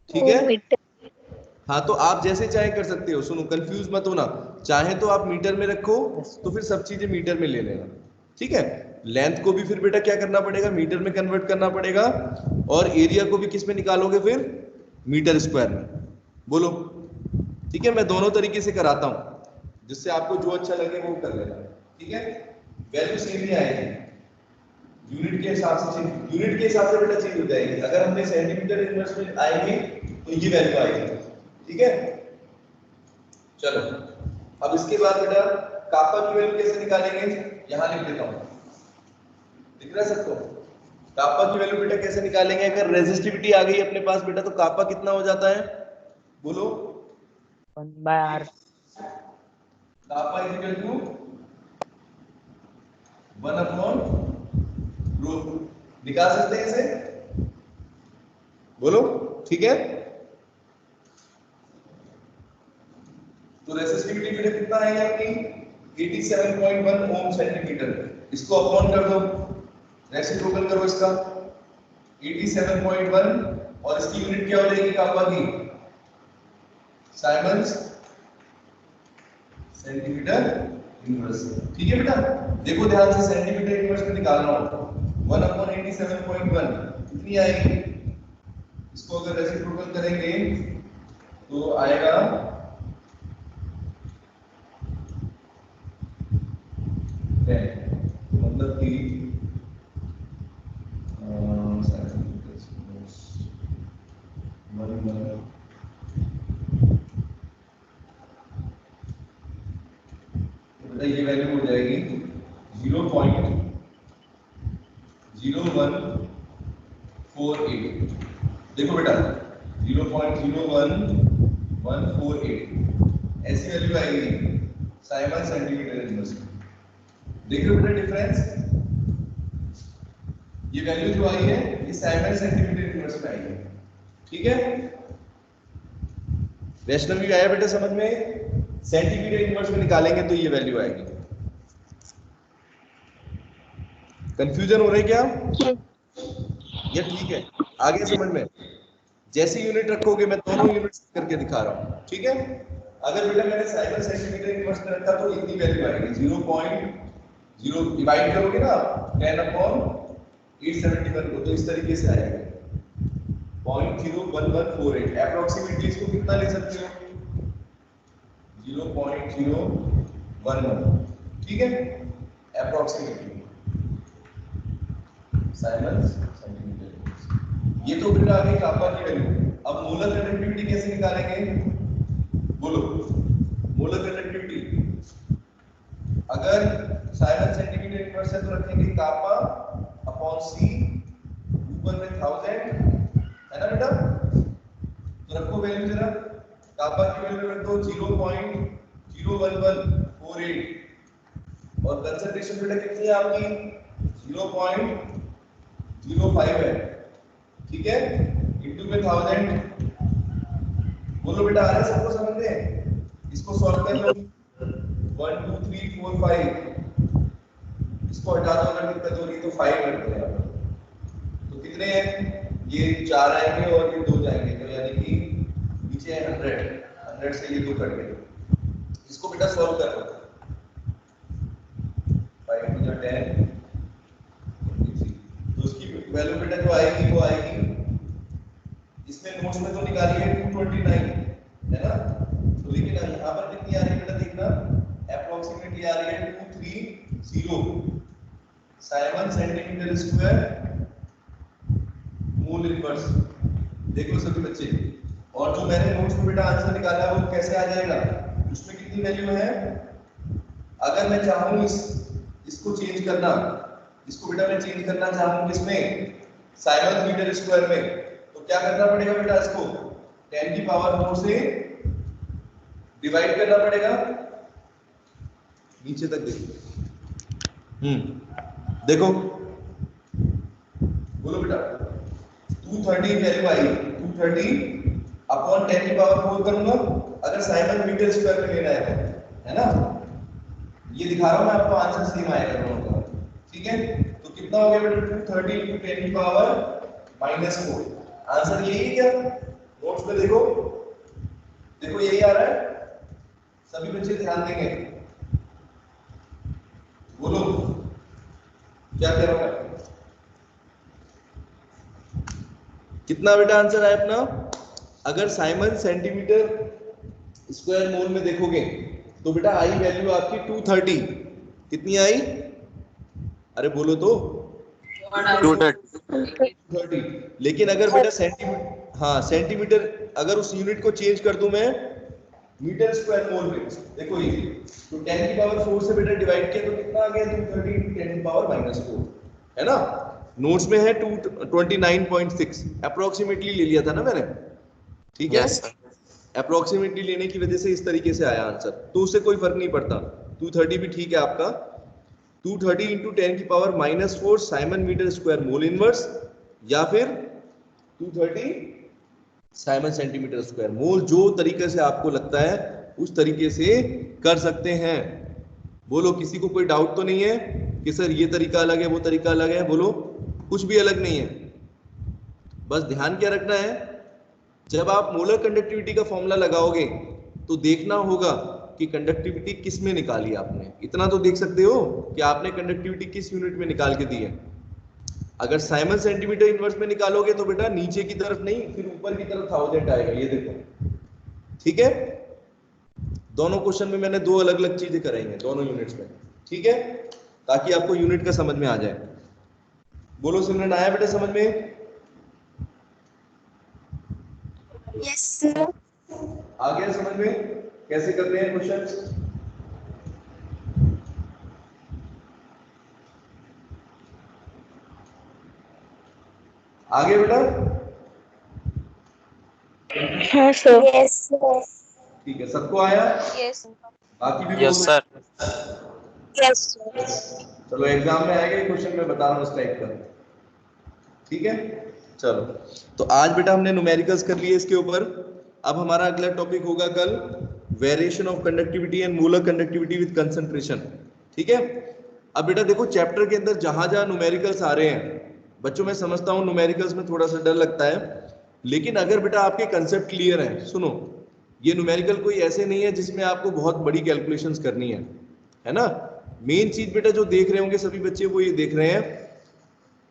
[SPEAKER 1] ठीक है, हाँ तो आप जैसे चाहे कर सकते हो, सुनो कंफ्यूज मत होना, चाहे तो आप मीटर में रखो तो फिर सब चीजें मीटर में ले लेना। ठीक है, लेंथ को भी फिर बेटा क्या करना पड़ेगा, मीटर में कन्वर्ट करना पड़ेगा, और एरिया को भी किस में निकालोगे फिर, मीटर स्क्वायर में। बोलो ठीक है, मैं दोनों तरीके से कराता हूं, जिससे आपको जो अच्छा लगे वो कर लेना। ठीक है, वैल्यू सेम ही आएगी, यूनिट के हिसाब से बेटा चेंज हो जाएगी। अगर हमने सेंटीमीटर इनवर्स में आएंगे तो ये वैल्यू आएगी। ठीक है, चलो अब इसके बाद बेटा कापा की वैल्यू कैसे निकालेंगे, यहां लिख देता हूं, दिख रहा है सबको? कापा की वैल्यू बेटा कैसे निकालेंगे, अगर रेजिस्टिविटी आ गई अपने पास बेटा तो कापा कितना हो जाता है, बोलो?
[SPEAKER 4] 1/R।
[SPEAKER 1] Kappa is equal to 1/रो। निकाल सकते हैं इसे, बोलो? ठीक है, तो रेजिस्टिविटी बेटा कितना आएगा आपकी 87.1 ओम सेंटीमीटर, इसको अपॉन कर दो, रेसिप्रोकल करो इसका 87.1 और इसकी यूनिट क्या हो जाएगी कापा की, साइमंस सेंटीमीटर इनवर्स। ठीक है बेटा, देखो ध्यान से, सेंटीमीटर इनवर्स में निकाल रहा हूं, 1/87.1 कितनी आएगी, इसको अगर रेसिप्रोकल करेंगे तो आएगा 10, मतलब कि ये वैल्यू हो जाएगी 0.0148। देखो बेटा 0.01148 ऐसी वैल्यू आएगी साइमन सेंटीमीटर इनवर्स में। देख रहे हो बेटा डिफरेंस, ये वैल्यू जो आई है ये साइमन सेंटीमीटर इनवर्स में आई है। ठीक है, वैष्णवी आया बेटा समझ में? सेंटीमीटर इनवर्स में निकालेंगे तो ये वैल्यू आएगी। कंफ्यूजन हो रही है क्या? ये ठीक है, आगे समझ में? जैसी यूनिट रखोगे मैं दोनों यूनिट्स करके दिखा रहा हूं। ठीक है, अगर बेटा मैंने साइबर सेंटीमीटर इनवर्स में रखा तो इतनी वैल्यू आएगी 0.0 डिवाइड करोगे ना 10/871 को, तो इस तरीके से आएगा 0.01148। अप्रोक्सीमेटली इसको कितना ले सकते हो, 0.011। ठीक है, अप्रोक्सीमेटली साइमंस सेंटीमीटर। ये तो बेटा आ गई कापा की वैल्यू। अब मोलर कंडक्टिविटी कैसे निकालेंगे, बोलो? मोलर कंडक्टिविटी अगर साइमन सेंटीमीटर इनवर्स है तो रखेंगे कापा अपॉन सी, ऊपर में 1000 है ना बेटा, तो रखो वैल्यू जरा, कापा की वैल्यू रख दो 0.01148 और कंसंट्रेशन बेटा कितनी है आपकी 0.05 है। ठीक है, इंटू में 1000, बोलो बेटा आ रहा है सबको समझ में? इसको सॉल्व कर लो 1 2 3 4 5, इसको हटा दो अगर दिक्कत हो रही तो 5 करते हैं। तो कितने हैं, ये 4 आएंगे और ये 2 जाएंगे, तो यानी कि नीचे है 100 से ये 2 कट गए। इसको बेटा सॉल्व कर लो 5 * 10, तो उसकी वैल्यू बेटा जो आएगी वो आएगी, इसमें नोट्स में तो निकाली है 229 है ना, तो लेकिन यहाँ पर कितनी आ रही है बेटा देखना, अप्रोक्सीमेटली आ रही है 230 Simon centimetre square mole inverse. देखो सभी बच्चे, और जो मैंने नोट्स में बेटा आंसर निकाला है वो कैसे आ जाएगा, उसमें कितनी वैल्यू है, अगर मैं चाहूं इसको चेंज करना, इसको बेटा मैं चेंज करना चाहूं किसमें, साइमन मीटर स्क्वायर में, तो क्या करना पड़ेगा बेटा, इसको 10 की पावर 4 से डिवाइड करना पड़ेगा, नीचे तक देखो। देखो बोलो बेटा 230 वैल्यू आई, 230 अपॉन 10 की पावर 4 करूंगा अगर साइमन मीटर स्क्वायर में लेना है ना, ये दिखा रहा हूं मैं आपको, आंसर सेम आएगा दोनों का। ठीक है, तो कितना हो गया बेटा 230 * 10 की पावर -4, आंसर यही है क्या, नोट्स में देखो, देखो यही आ रहा है, सभी बच्चे ध्यान देंगे, बोलो क्या कह रहा हूं, कितना बेटा आंसर है अपना, अगर साइमन सेंटीमीटर स्क्वायर मोल में देखोगे तो बेटा आई वैल्यू आपकी 230, कितनी आई, अरे बोलो तो 230, लेकिन अगर बेटा सेंटीमीटर, हाँ सेंटीमीटर, अगर उस यूनिट को चेंज कर दूं मैं मीटर स्क्वायर मोल में। देखो ये तो 10 की पावर 4 से बेटा डिवाइड किया तो कितना आ गया 230 into 10 की पावर -4 है ना। नोट्स में है 229.6 अप्रोक्सीमेटली ले लिया था ना मैंने, ठीक है।
[SPEAKER 3] Yes, sir.
[SPEAKER 1] अप्रोक्सीमेटली लेने की वजह से इस तरीके से आया आंसर, तो उससे कोई फर्क नहीं पड़ता। 230 भी ठीक है आपका। 230 into 10 की power -4 siemens metre square mole inverse, या फिर 230 साइमन सेंटीमीटर स्क्वायर मोल, जो तरीके से आपको लगता है उस तरीके से कर सकते हैं। बोलो किसी को कोई डाउट तो नहीं है कि सर ये तरीका अलग है वो तरीका अलग है? बोलो कुछ भी अलग नहीं है। बस ध्यान क्या रखना है, जब आप मोलर कंडक्टिविटी का फॉर्मूला लगाओगे तो देखना होगा कि कंडक्टिविटी किस में निकाली आपने। इतना तो देख सकते हो कि आपने कंडक्टिविटी किस यूनिट में निकाल के दी है। अगर साइमन सेंटीमीटर इनवर्स में निकालोगे तो बेटा नीचे की तरफ नहीं, फिर ऊपर की तरफ 1000 आएगा, ये देखो, ठीक है। दोनों क्वेश्चन में मैंने दो अलग अलग चीजें कराई हैं दोनों यूनिट्स में, ठीक है, ताकि आपको यूनिट का समझ में आ जाए। बोलो सिमरन, आया बेटा समझ में?
[SPEAKER 2] Yes, sir.
[SPEAKER 1] आ गया समझ में कैसे करते हैं क्वेश्चन? आगे बेटा
[SPEAKER 2] Yes, sir. Yes, sir.
[SPEAKER 1] ठीक है, सबको आया?
[SPEAKER 2] Yes.
[SPEAKER 1] बाकी भी
[SPEAKER 3] Yes,
[SPEAKER 1] बोल
[SPEAKER 3] sir.
[SPEAKER 2] Yes, sir.
[SPEAKER 1] चलो एग्जाम में आएगा ये क्वेश्चन, मैं बता रहा हूँ इस टाइप का, ठीक है। चलो तो आज बेटा हमने न्यूमेरिकल्स कर लिए इसके ऊपर। अब हमारा अगला टॉपिक होगा कल variation of conductivity and molar conductivity with concentration, ठीक है। अब बेटा देखो चैप्टर के अंदर जहां जहां न्यूमेरिकल्स आ रहे हैं, बच्चों मैं समझता हूँ न्यूमेरिकल्स में थोड़ा सा डर लगता है, लेकिन अगर बेटा आपके कंसेप्ट क्लियर है, सुनो ये न्यूमेरिकल कोई ऐसे नहीं है जिसमें आपको बहुत बड़ी कैलकुलेशंस करनी है ना। मेन चीज बेटा जो देख रहे होंगे सभी बच्चे वो ये देख रहे हैं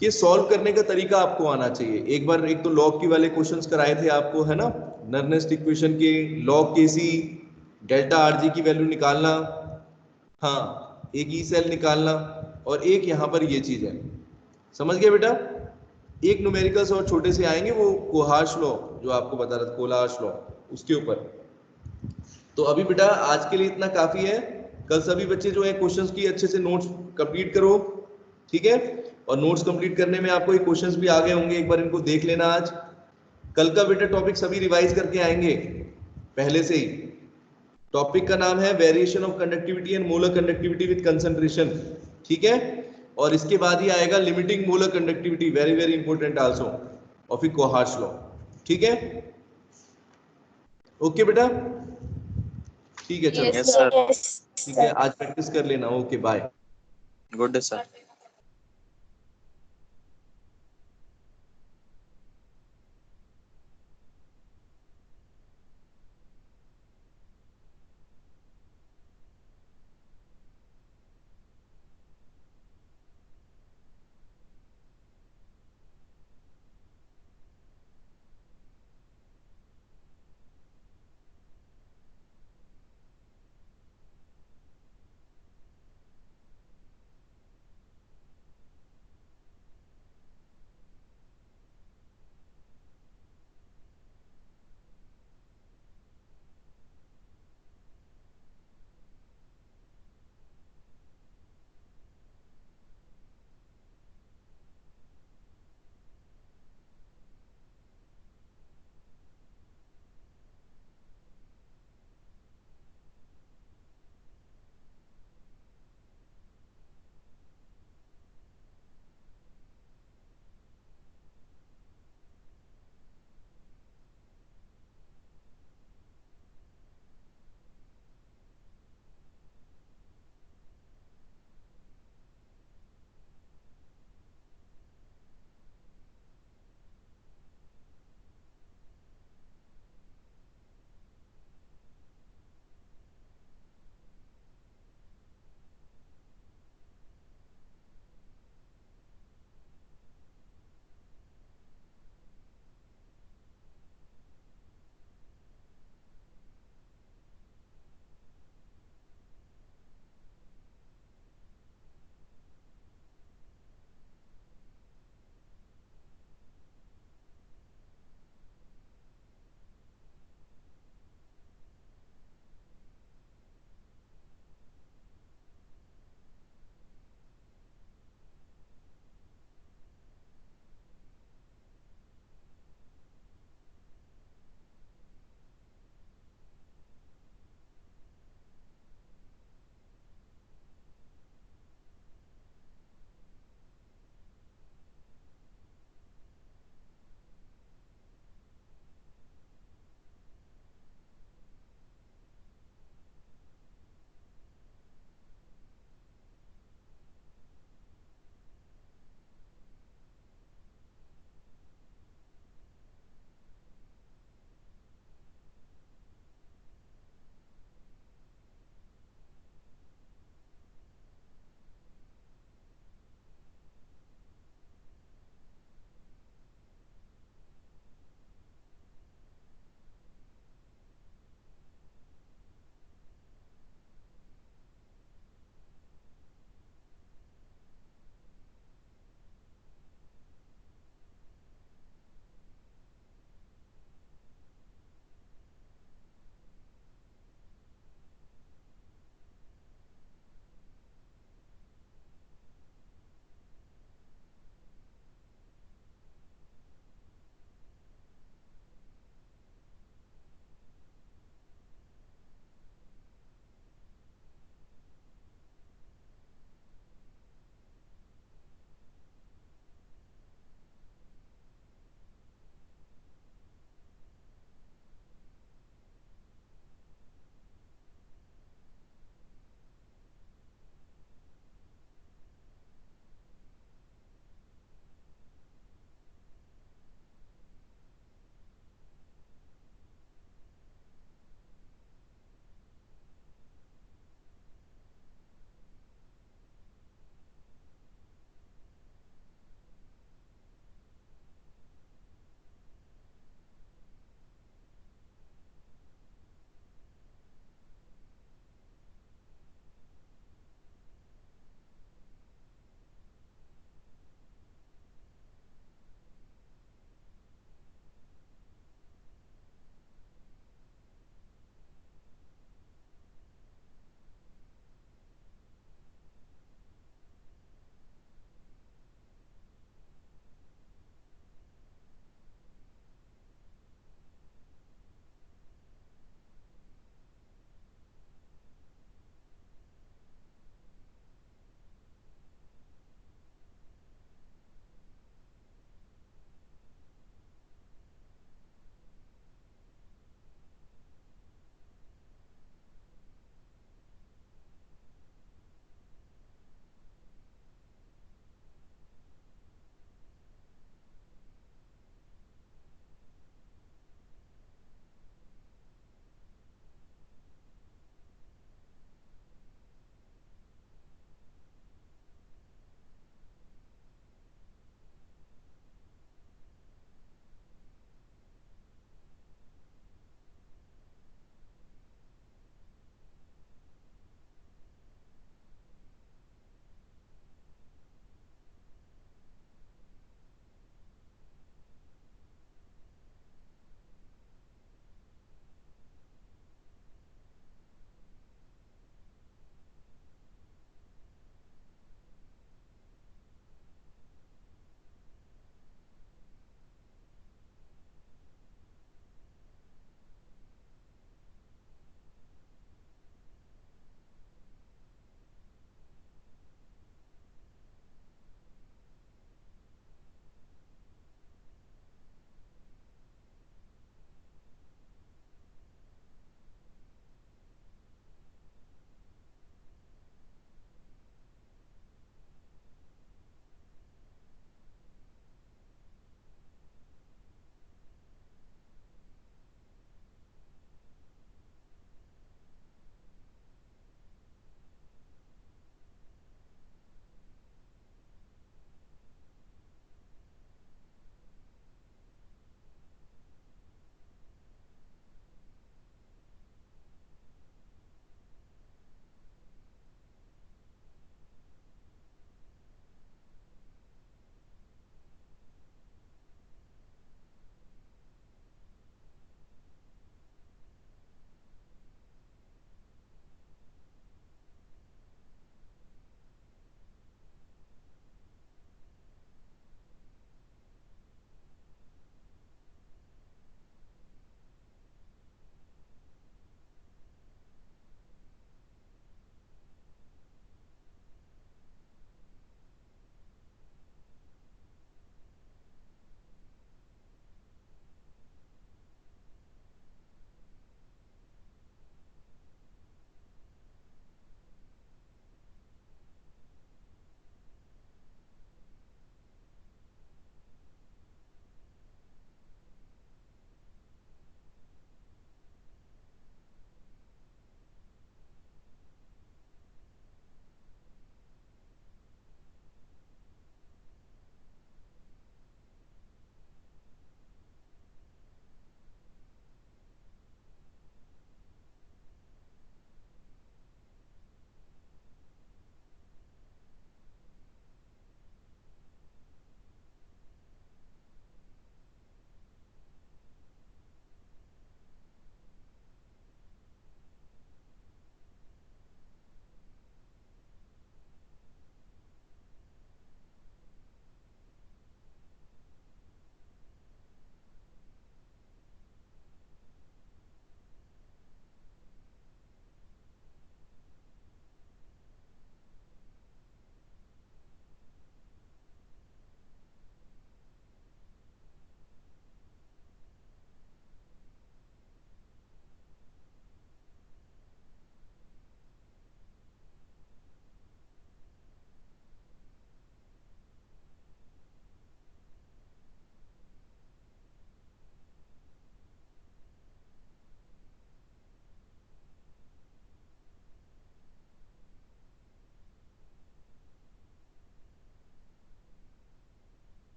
[SPEAKER 1] कि सॉल्व करने का तरीका आपको आना चाहिए। एक बार एक तो लॉग की वाले क्वेश्चंस कराए थे आपको, है ना, नर्नेस्ट इक्वेशन के लॉग के सी डेल्टा आरजी की वैल्यू निकालना, हाँ एक ई सेल निकालना, और एक यहाँ पर ये चीज है, समझ गए बेटा। एक न्यूमेरिकल्स और छोटे से आएंगे, वो कोहाश लॉ जो आपको बता रहा था, कोलाश लॉ, उसके ऊपर। तो अभी बेटा आज के लिए इतना काफी है। कल सभी बच्चे जो है क्वेश्चंस की अच्छे से नोट्स कंप्लीट करो, ठीक है। और नोट्स कंप्लीट करने में आपको ये क्वेश्चंस भी आ गए होंगे, एक बार इनको देख लेना आज। कल का बेटा टॉपिक सभी रिवाइज करके आएंगे पहले से ही। टॉपिक का नाम है variation of conductivity and molar conductivity with concentration, ठीक है। और इसके बाद ही आएगा limiting molar conductivity, very very important also, और फिर कोहाश लॉ, ठीक है। ओके बेटा, ठीक है, चलो
[SPEAKER 3] Yes, sir.
[SPEAKER 2] Yes,
[SPEAKER 1] ठीक है, आज प्रैक्टिस कर लेना। Okay bye.
[SPEAKER 3] Good day, sir.